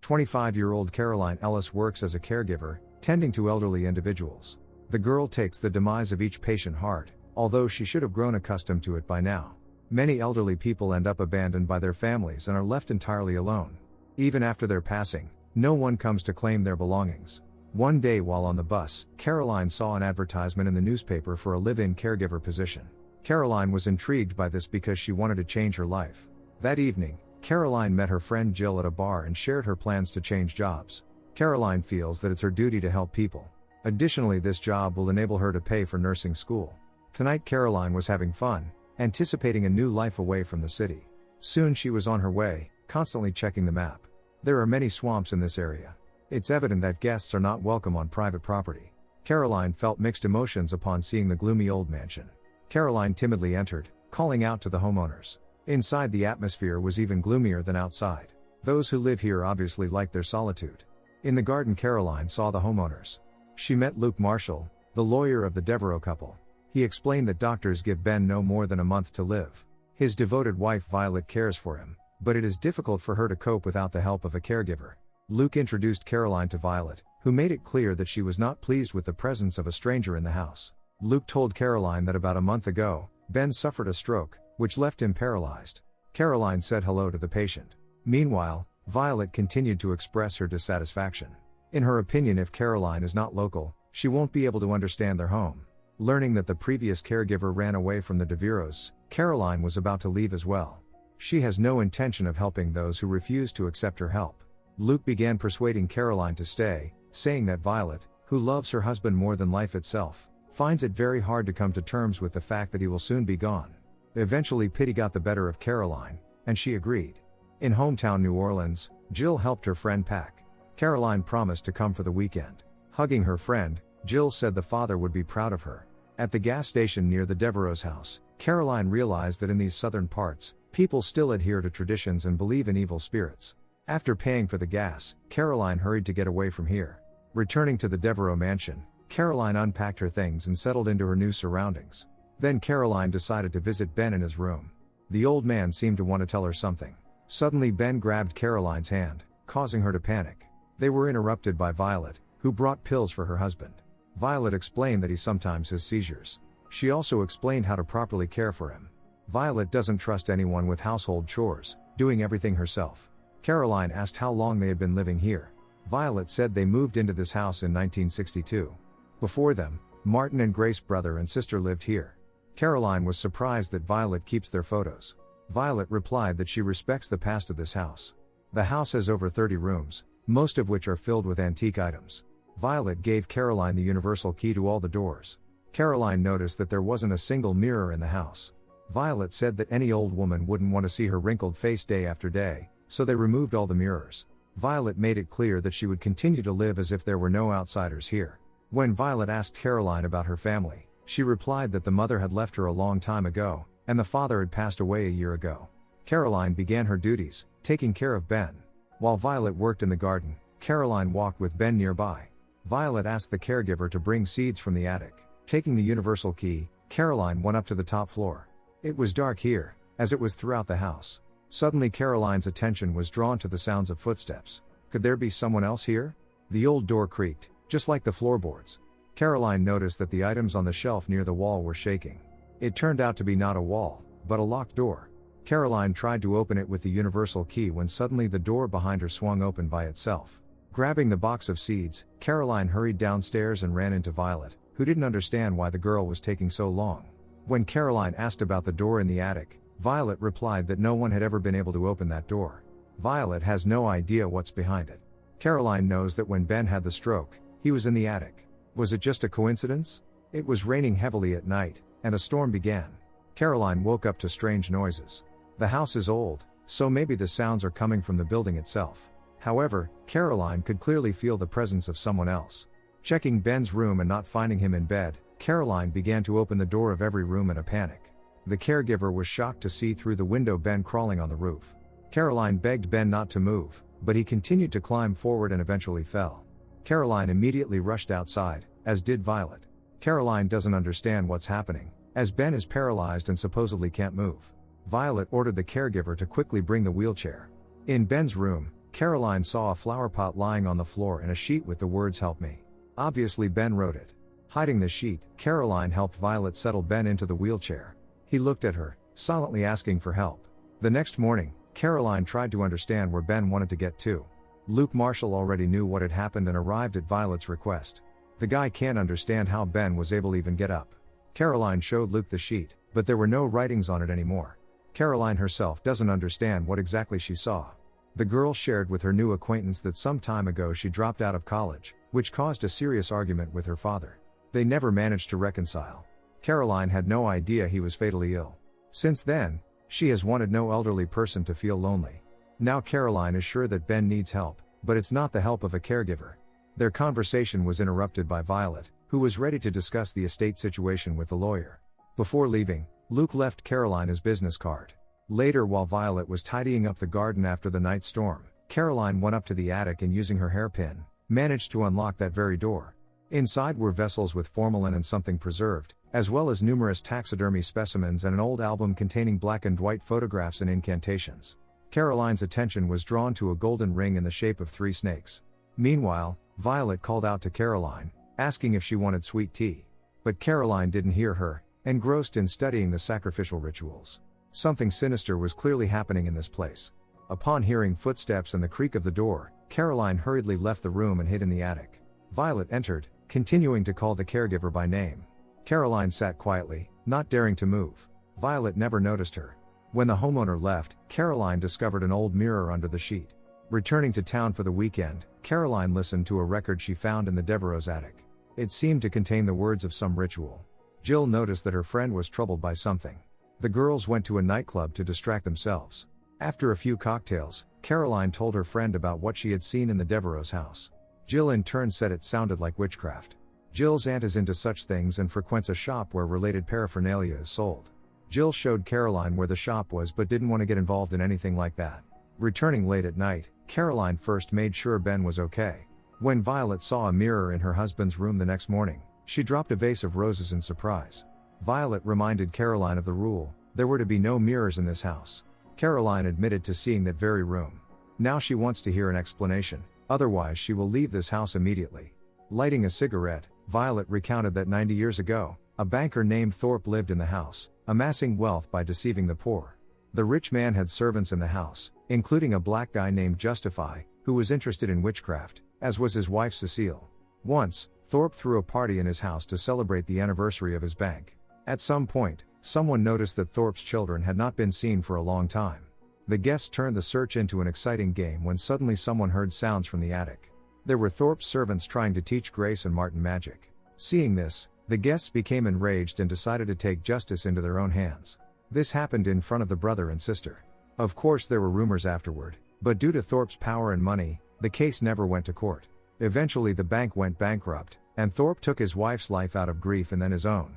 25-year-old Caroline Ellis works as a caregiver, tending to elderly individuals. The girl takes the demise of each patient hard, although she should have grown accustomed to it by now. Many elderly people end up abandoned by their families and are left entirely alone. Even after their passing, no one comes to claim their belongings. One day while on the bus, Caroline saw an advertisement in the newspaper for a live-in caregiver position. Caroline was intrigued by this because she wanted to change her life. That evening, Caroline met her friend Jill at a bar and shared her plans to change jobs. Caroline feels that it's her duty to help people. Additionally, this job will enable her to pay for nursing school. Tonight Caroline was having fun, anticipating a new life away from the city. Soon she was on her way, constantly checking the map. There are many swamps in this area. It's evident that guests are not welcome on private property. Caroline felt mixed emotions upon seeing the gloomy old mansion. Caroline timidly entered, calling out to the homeowners. Inside, the atmosphere was even gloomier than outside. Those who live here obviously like their solitude. In the garden, Caroline saw the homeowners. She met Luke Marshall, the lawyer of the Devereaux couple. He explained that doctors give Ben no more than a month to live. His devoted wife Violet cares for him, but it is difficult for her to cope without the help of a caregiver. Luke introduced Caroline to Violet, who made it clear that she was not pleased with the presence of a stranger in the house. Luke told Caroline that about a month ago, Ben suffered a stroke, which left him paralyzed. Caroline said hello to the patient. Meanwhile, Violet continued to express her dissatisfaction. In her opinion, if Caroline is not local, she won't be able to understand their home. Learning that the previous caregiver ran away from the Devereaux, Caroline was about to leave as well. She has no intention of helping those who refuse to accept her help. Luke began persuading Caroline to stay, saying that Violet, who loves her husband more than life itself, finds it very hard to come to terms with the fact that he will soon be gone. Eventually, pity got the better of Caroline, and she agreed. In hometown New Orleans, Jill helped her friend pack. Caroline promised to come for the weekend. Hugging her friend, Jill said the father would be proud of her. At the gas station near the Devereaux house, Caroline realized that in these southern parts, people still adhere to traditions and believe in evil spirits. After paying for the gas, Caroline hurried to get away from here. Returning to the Devereaux mansion, Caroline unpacked her things and settled into her new surroundings. Then Caroline decided to visit Ben in his room. The old man seemed to want to tell her something. Suddenly Ben grabbed Caroline's hand, causing her to panic. They were interrupted by Violet, who brought pills for her husband. Violet explained that he sometimes has seizures. She also explained how to properly care for him. Violet doesn't trust anyone with household chores, doing everything herself. Caroline asked how long they had been living here. Violet said they moved into this house in 1962. Before them, Martin and Grace, brother and sister, lived here. Caroline was surprised that Violet keeps their photos. Violet replied that she respects the past of this house. The house has over 30 rooms, most of which are filled with antique items. Violet gave Caroline the universal key to all the doors. Caroline noticed that there wasn't a single mirror in the house. Violet said that any old woman wouldn't want to see her wrinkled face day after day, so they removed all the mirrors. Violet made it clear that she would continue to live as if there were no outsiders here. When Violet asked Caroline about her family, she replied that the mother had left her a long time ago, and the father had passed away a year ago. Caroline began her duties, taking care of Ben. While Violet worked in the garden, Caroline walked with Ben nearby. Violet asked the caregiver to bring seeds from the attic. Taking the universal key, Caroline went up to the top floor. It was dark here, as it was throughout the house. Suddenly Caroline's attention was drawn to the sounds of footsteps. Could there be someone else here? The old door creaked, just like the floorboards. Caroline noticed that the items on the shelf near the wall were shaking. It turned out to be not a wall, but a locked door. Caroline tried to open it with the universal key when suddenly the door behind her swung open by itself. Grabbing the box of seeds, Caroline hurried downstairs and ran into Violet, who didn't understand why the girl was taking so long. When Caroline asked about the door in the attic, Violet replied that no one had ever been able to open that door. Violet has no idea what's behind it. Caroline knows that when Ben had the stroke, he was in the attic. Was it just a coincidence? It was raining heavily at night, and a storm began. Caroline woke up to strange noises. The house is old, so maybe the sounds are coming from the building itself. However, Caroline could clearly feel the presence of someone else. Checking Ben's room and not finding him in bed, Caroline began to open the door of every room in a panic. The caregiver was shocked to see through the window Ben crawling on the roof. Caroline begged Ben not to move, but he continued to climb forward and eventually fell. Caroline immediately rushed outside, as did Violet. Caroline doesn't understand what's happening, as Ben is paralyzed and supposedly can't move. Violet ordered the caregiver to quickly bring the wheelchair. In Ben's room, Caroline saw a flower pot lying on the floor and a sheet with the words "Help me." Obviously Ben wrote it. Hiding the sheet, Caroline helped Violet settle Ben into the wheelchair. He looked at her, silently asking for help. The next morning, Caroline tried to understand where Ben wanted to get to. Luke Marshall already knew what had happened and arrived at Violet's request. The guy can't understand how Ben was able to even get up. Caroline showed Luke the sheet, but there were no writings on it anymore. Caroline herself doesn't understand what exactly she saw. The girl shared with her new acquaintance that some time ago she dropped out of college, which caused a serious argument with her father. They never managed to reconcile. Caroline had no idea he was fatally ill. Since then, she has wanted no elderly person to feel lonely. Now Caroline is sure that Ben needs help, but it's not the help of a caregiver. Their conversation was interrupted by Violet, who was ready to discuss the estate situation with the lawyer. Before leaving, Luke left Caroline his business card. Later, while Violet was tidying up the garden after the night storm, Caroline went up to the attic and, using her hairpin, managed to unlock that very door. Inside were vessels with formalin and something preserved, as well as numerous taxidermy specimens and an old album containing black and white photographs and incantations. Caroline's attention was drawn to a golden ring in the shape of 3 snakes. Meanwhile, Violet called out to Caroline, asking if she wanted sweet tea. But Caroline didn't hear her, engrossed in studying the sacrificial rituals. Something sinister was clearly happening in this place. Upon hearing footsteps and the creak of the door, Caroline hurriedly left the room and hid in the attic. Violet entered, continuing to call the caregiver by name. Caroline sat quietly, not daring to move. Violet never noticed her. When the homeowner left, Caroline discovered an old mirror under the sheet. Returning to town for the weekend, Caroline listened to a record she found in the Devereaux's attic. It seemed to contain the words of some ritual. Jill noticed that her friend was troubled by something. The girls went to a nightclub to distract themselves. After a few cocktails, Caroline told her friend about what she had seen in the Devereaux's house. Jill in turn said it sounded like witchcraft. Jill's aunt is into such things and frequents a shop where related paraphernalia is sold. Jill showed Caroline where the shop was but didn't want to get involved in anything like that. Returning late at night, Caroline first made sure Ben was okay. When Violet saw a mirror in her husband's room the next morning, she dropped a vase of roses in surprise. Violet reminded Caroline of the rule: there were to be no mirrors in this house. Caroline admitted to seeing that very room. Now she wants to hear an explanation, otherwise she will leave this house immediately. Lighting a cigarette, Violet recounted that 90 years ago, a banker named Thorpe lived in the house, amassing wealth by deceiving the poor. The rich man had servants in the house, including a black guy named Justify, who was interested in witchcraft, as was his wife Cecile. Once, Thorpe threw a party in his house to celebrate the anniversary of his bank. At some point, someone noticed that Thorpe's children had not been seen for a long time. The guests turned the search into an exciting game when suddenly someone heard sounds from the attic. There were Thorpe's servants trying to teach Grace and Martin magic. Seeing this, the guests became enraged and decided to take justice into their own hands. This happened in front of the brother and sister. Of course there were rumors afterward, but due to Thorpe's power and money, the case never went to court. Eventually the bank went bankrupt, and Thorpe took his wife's life out of grief and then his own.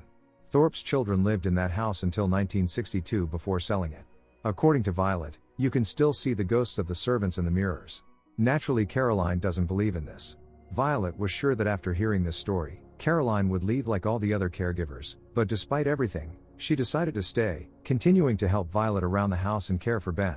Thorpe's children lived in that house until 1962 before selling it. According to Violet, you can still see the ghosts of the servants in the mirrors. Naturally, Caroline doesn't believe in this. Violet was sure that after hearing this story, Caroline would leave like all the other caregivers, but despite everything, she decided to stay, continuing to help Violet around the house and care for Ben.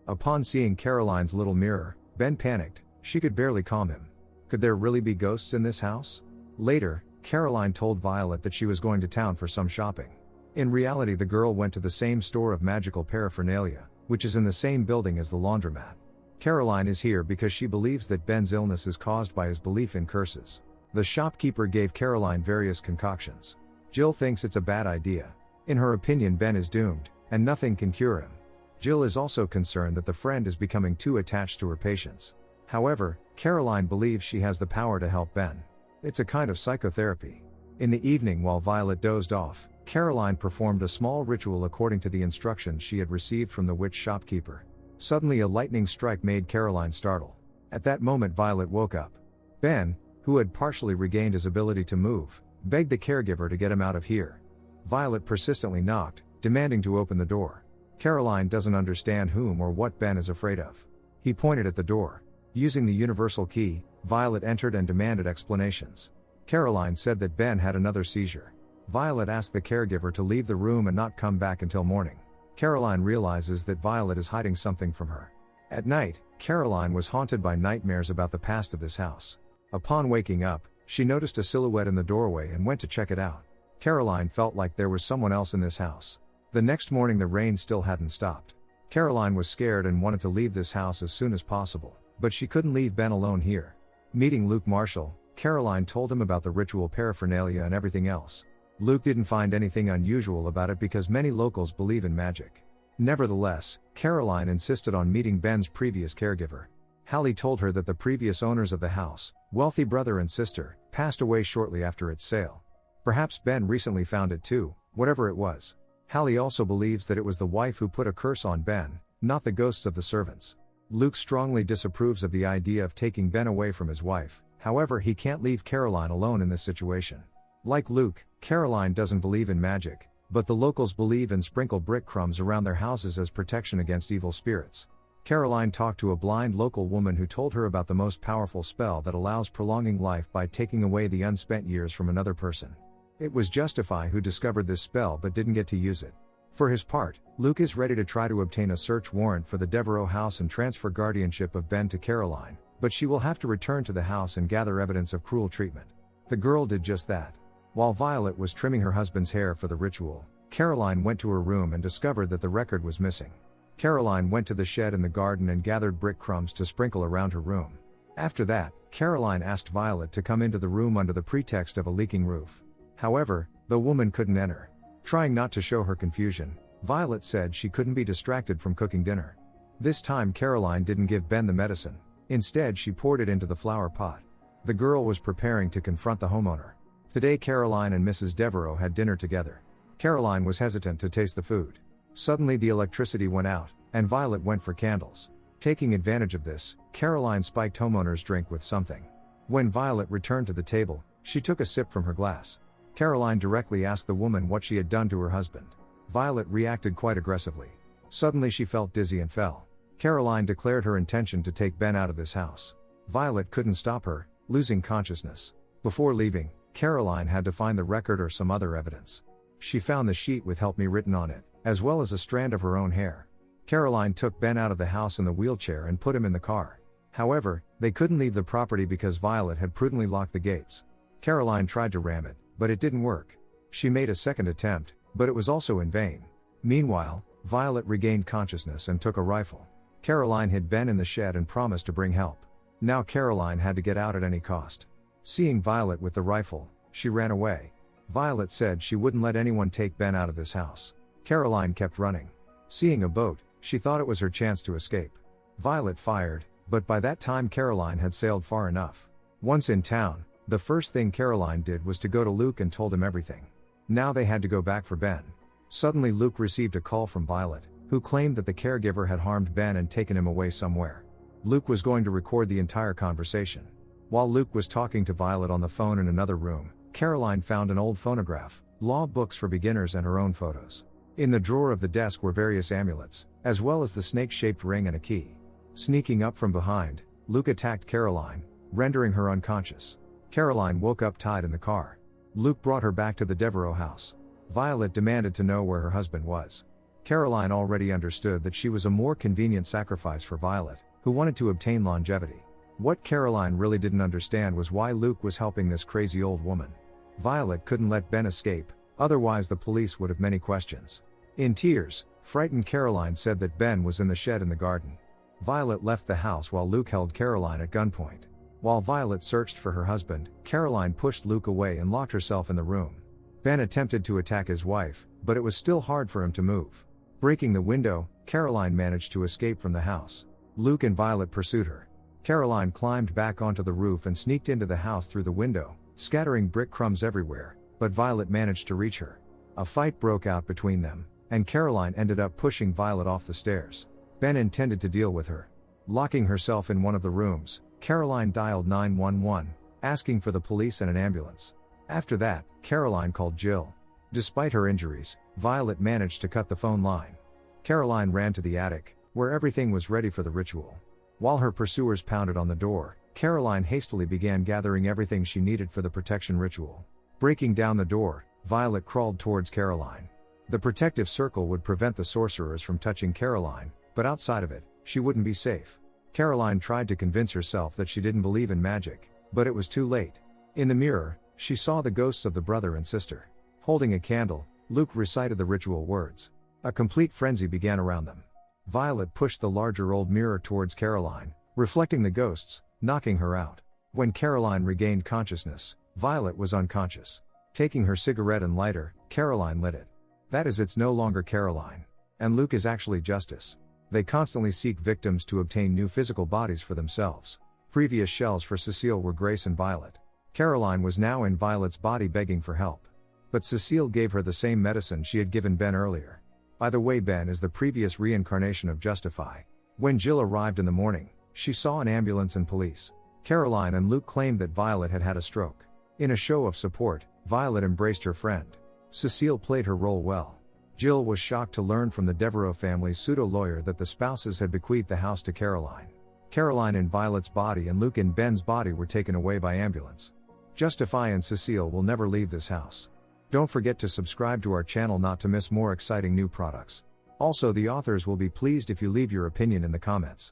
Upon seeing Caroline's little mirror, Ben panicked. She could barely calm him. Could there really be ghosts in this house? Later, Caroline told Violet that she was going to town for some shopping. In reality, the girl went to the same store of magical paraphernalia, which is in the same building as the laundromat. Caroline is here because she believes that Ben's illness is caused by his belief in curses. The shopkeeper gave Caroline various concoctions. Jill thinks it's a bad idea. In her opinion, Ben is doomed, and nothing can cure him. Jill is also concerned that the friend is becoming too attached to her patients. However, Caroline believes she has the power to help Ben. It's a kind of psychotherapy. In the evening, while Violet dozed off, Caroline performed a small ritual according to the instructions she had received from the witch shopkeeper. Suddenly a lightning strike made Caroline startle. At that moment Violet woke up. Ben, who had partially regained his ability to move, begged the caregiver to get him out of here. Violet persistently knocked, demanding to open the door. Caroline doesn't understand whom or what Ben is afraid of. He pointed at the door. Using the universal key, Violet entered and demanded explanations. Caroline said that Ben had another seizure. Violet asked the caregiver to leave the room and not come back until morning. Caroline realizes that Violet is hiding something from her. At night, Caroline was haunted by nightmares about the past of this house. Upon waking up, she noticed a silhouette in the doorway and went to check it out. Caroline felt like there was someone else in this house. The next morning the rain still hadn't stopped. Caroline was scared and wanted to leave this house as soon as possible, but she couldn't leave Ben alone here. Meeting Luke Marshall, Caroline told him about the ritual paraphernalia and everything else. Luke didn't find anything unusual about it because many locals believe in magic. Nevertheless, Caroline insisted on meeting Ben's previous caregiver. Hallie told her that the previous owners of the house, wealthy brother and sister, passed away shortly after its sale. Perhaps Ben recently found it too, whatever it was. Hallie also believes that it was the wife who put a curse on Ben, not the ghosts of the servants. Luke strongly disapproves of the idea of taking Ben away from his wife, however he can't leave Caroline alone in this situation. Like Luke, Caroline doesn't believe in magic, but the locals believe and sprinkle brick crumbs around their houses as protection against evil spirits. Caroline talked to a blind local woman who told her about the most powerful spell that allows prolonging life by taking away the unspent years from another person. It was Justify who discovered this spell but didn't get to use it. For his part, Luke is ready to try to obtain a search warrant for the Devereaux house and transfer guardianship of Ben to Caroline, but she will have to return to the house and gather evidence of cruel treatment. The girl did just that. While Violet was trimming her husband's hair for the ritual, Caroline went to her room and discovered that the record was missing. Caroline went to the shed in the garden and gathered brick crumbs to sprinkle around her room. After that, Caroline asked Violet to come into the room under the pretext of a leaking roof. However, the woman couldn't enter. Trying not to show her confusion, Violet said she couldn't be distracted from cooking dinner. This time Caroline didn't give Ben the medicine. Instead she poured it into the flower pot. The girl was preparing to confront the homeowner. Today Caroline and Mrs. Devereaux had dinner together. Caroline was hesitant to taste the food. Suddenly the electricity went out, and Violet went for candles. Taking advantage of this, Caroline spiked homeowner's drink with something. When Violet returned to the table, she took a sip from her glass. Caroline directly asked the woman what she had done to her husband. Violet reacted quite aggressively. Suddenly she felt dizzy and fell. Caroline declared her intention to take Ben out of this house. Violet couldn't stop her, losing consciousness. Before leaving, Caroline had to find the record or some other evidence. She found the sheet with "Help Me" written on it, as well as a strand of her own hair. Caroline took Ben out of the house in the wheelchair and put him in the car. However, they couldn't leave the property because Violet had prudently locked the gates. Caroline tried to ram it, but it didn't work. She made a second attempt, but it was also in vain. Meanwhile, Violet regained consciousness and took a rifle. Caroline hid Ben in the shed and promised to bring help. Now Caroline had to get out at any cost. Seeing Violet with the rifle, she ran away. Violet said she wouldn't let anyone take Ben out of this house. Caroline kept running. Seeing a boat, she thought it was her chance to escape. Violet fired, but by that time Caroline had sailed far enough. Once in town, the first thing Caroline did was to go to Luke and told him everything. Now they had to go back for Ben. Suddenly Luke received a call from Violet, who claimed that the caregiver had harmed Ben and taken him away somewhere. Luke was going to record the entire conversation. While Luke was talking to Violet on the phone in another room, Caroline found an old phonograph, law books for beginners and her own photos. In the drawer of the desk were various amulets, as well as the snake-shaped ring and a key. Sneaking up from behind, Luke attacked Caroline, rendering her unconscious. Caroline woke up tied in the car. Luke brought her back to the Devereaux house. Violet demanded to know where her husband was. Caroline already understood that she was a more convenient sacrifice for Violet, who wanted to obtain longevity. What Caroline really didn't understand was why Luke was helping this crazy old woman. Violet couldn't let Ben escape, otherwise the police would have many questions. In tears, frightened Caroline said that Ben was in the shed in the garden. Violet left the house while Luke held Caroline at gunpoint. While Violet searched for her husband, Caroline pushed Luke away and locked herself in the room. Ben attempted to attack his wife, but it was still hard for him to move. Breaking the window, Caroline managed to escape from the house. Luke and Violet pursued her. Caroline climbed back onto the roof and sneaked into the house through the window, scattering brick crumbs everywhere, but Violet managed to reach her. A fight broke out between them, and Caroline ended up pushing Violet off the stairs. Ben intended to deal with her. Locking herself in one of the rooms, Caroline dialed 911, asking for the police and an ambulance. After that, Caroline called Jill. Despite her injuries, Violet managed to cut the phone line. Caroline ran to the attic, where everything was ready for the ritual. While her pursuers pounded on the door, Caroline hastily began gathering everything she needed for the protection ritual. Breaking down the door, Violet crawled towards Caroline. The protective circle would prevent the sorcerers from touching Caroline, but outside of it, she wouldn't be safe. Caroline tried to convince herself that she didn't believe in magic, but it was too late. In the mirror, she saw the ghosts of the brother and sister. Holding a candle, Luke recited the ritual words. A complete frenzy began around them. Violet pushed the larger old mirror towards Caroline, reflecting the ghosts, knocking her out. When Caroline regained consciousness, Violet was unconscious. Taking her cigarette and lighter, Caroline lit it. That is, it's no longer Caroline. And Luke is actually Justice. They constantly seek victims to obtain new physical bodies for themselves. Previous shells for Cecile were Grace and Violet. Caroline was now in Violet's body begging for help. But Cecile gave her the same medicine she had given Ben earlier. By the way, Ben is the previous reincarnation of Justify. When Jill arrived in the morning, she saw an ambulance and police. Caroline and Luke claimed that Violet had had a stroke. In a show of support, Violet embraced her friend. Cecile played her role well. Jill was shocked to learn from the Devereaux family's pseudo-lawyer that the spouses had bequeathed the house to Caroline. Caroline in Violet's body and Luke in Ben's body were taken away by ambulance. Justify and Cecile will never leave this house. Don't forget to subscribe to our channel not to miss more exciting new products. Also, the authors will be pleased if you leave your opinion in the comments.